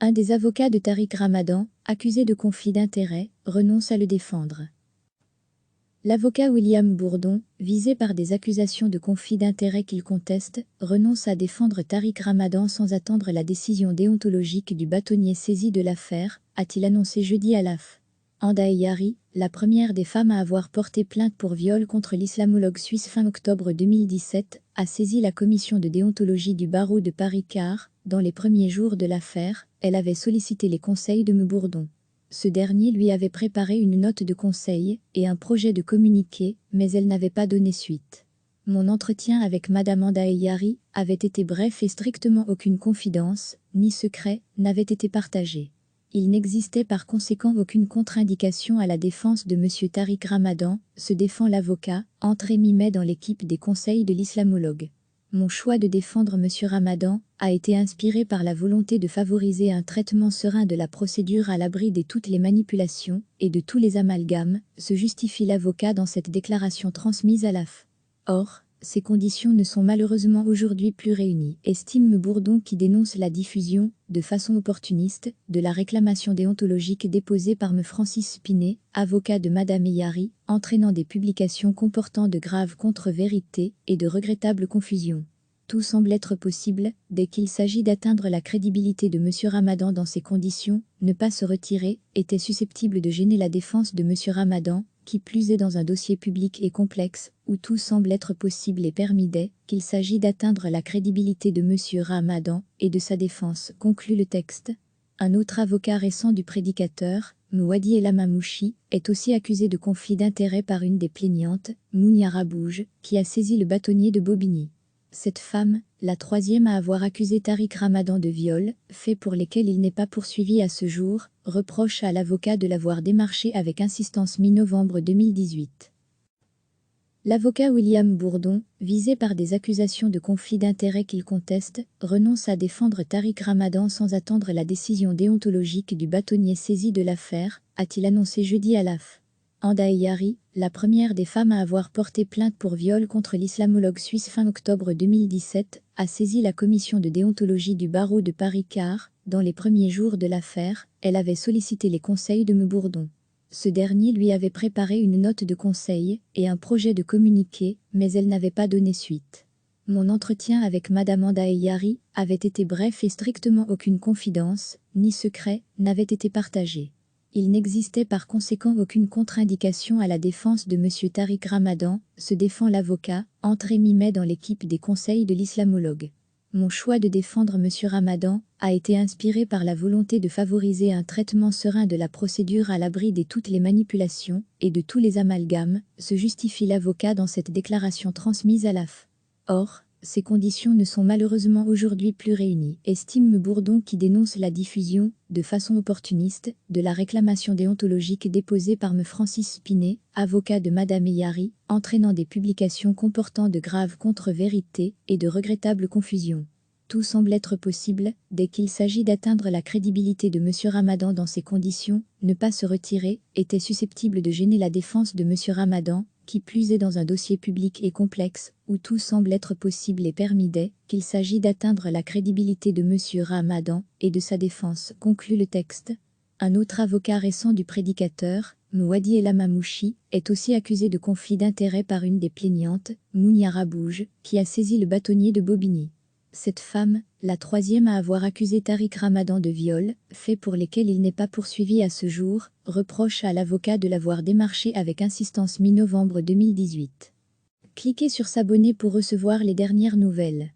Un des avocats de Tariq Ramadan, accusé de conflit d'intérêts, renonce à le défendre. L'avocat William Bourdon, visé par des accusations de conflit d'intérêts qu'il conteste, renonce à défendre Tariq Ramadan sans attendre la décision déontologique du bâtonnier saisi de l'affaire, a-t-il annoncé jeudi à l'AF. Anda Eyari, la première des femmes à avoir porté plainte pour viol contre l'islamologue suisse fin octobre 2017, a saisi la commission de déontologie du barreau de Paris car, dans les premiers jours de l'affaire, elle avait sollicité les conseils de M. Bourdon. Ce dernier lui avait préparé une note de conseil et un projet de communiqué, mais elle n'avait pas donné suite. Mon entretien avec Madame Anda Eyari avait été bref et strictement aucune confidence, ni secret, n'avait été partagé. Il n'existait par conséquent aucune contre-indication à la défense de M. Tariq Ramadan, se défend l'avocat, entré mi-mai dans l'équipe des conseils de l'islamologue. Mon choix de défendre M. Ramadan a été inspiré par la volonté de favoriser un traitement serein de la procédure à l'abri de toutes les manipulations et de tous les amalgames, se justifie l'avocat dans cette déclaration transmise à l'AF. Or, ces conditions ne sont malheureusement aujourd'hui plus réunies, estime M. Bourdon qui dénonce la diffusion, de façon opportuniste, de la réclamation déontologique déposée par M. Francis Spinet, avocat de Madame Eyari, entraînant des publications comportant de graves contre-vérités et de regrettables confusions. Tout semble être possible, dès qu'il s'agit d'atteindre la crédibilité de M. Ramadan dans ces conditions, ne pas se retirer, était susceptible de gêner la défense de M. Ramadan, qui plus est dans un dossier public et complexe, où tout semble être possible et permis dès qu'il s'agit d'atteindre la crédibilité de M. Ramadan et de sa défense, conclut le texte. Un autre avocat récent du prédicateur, Mouadi El Amamouchi, est aussi accusé de conflit d'intérêts par une des plaignantes, Mounia Rabouge, qui a saisi le bâtonnier de Bobigny. Cette femme, la troisième à avoir accusé Tariq Ramadan de viol, faits pour lesquels il n'est pas poursuivi à ce jour, reproche à l'avocat de l'avoir démarché avec insistance mi-novembre 2018. L'avocat William Bourdon, visé par des accusations de conflit d'intérêts qu'il conteste, renonce à défendre Tariq Ramadan sans attendre la décision déontologique du bâtonnier saisi de l'affaire, a-t-il annoncé jeudi à l'AF. Anda Eyari, la première des femmes à avoir porté plainte pour viol contre l'islamologue suisse fin octobre 2017, a saisi la commission de déontologie du barreau de Paris car, dans les premiers jours de l'affaire, elle avait sollicité les conseils de M. Bourdon. Ce dernier lui avait préparé une note de conseil et un projet de communiqué, mais elle n'avait pas donné suite. Mon entretien avec Madame Anda Eyari avait été bref et strictement aucune confidence, ni secret, n'avait été partagé. Il n'existait par conséquent aucune contre-indication à la défense de M. Tariq Ramadan, se défend l'avocat, entré mi-mai dans l'équipe des conseils de l'islamologue. Mon choix de défendre M. Ramadan a été inspiré par la volonté de favoriser un traitement serein de la procédure à l'abri de toutes les manipulations et de tous les amalgames, se justifie l'avocat dans cette déclaration transmise à l'AF. Or, ces conditions ne sont malheureusement aujourd'hui plus réunies, estime M. Bourdon qui dénonce la diffusion, de façon opportuniste, de la réclamation déontologique déposée par M. Francis Spinet, avocat de Madame Eyari, entraînant des publications comportant de graves contre-vérités et de regrettables confusions. Tout semble être possible, dès qu'il s'agit d'atteindre la crédibilité de M. Ramadan dans ces conditions, ne pas se retirer, était susceptible de gêner la défense de M. Ramadan, qui plus est dans un dossier public et complexe, où tout semble être possible et permis dès qu'il s'agit d'atteindre la crédibilité de M. Ramadan et de sa défense, conclut le texte. Un autre avocat récent du prédicateur, Mouadi El Amamouchi, est aussi accusé de conflit d'intérêts par une des plaignantes, Mounia Rabouge, qui a saisi le bâtonnier de Bobigny. Cette femme, la troisième à avoir accusé Tariq Ramadan de viol, faits pour lesquels il n'est pas poursuivi à ce jour, reproche à l'avocat de l'avoir démarché avec insistance mi-novembre 2018. Cliquez sur s'abonner pour recevoir les dernières nouvelles.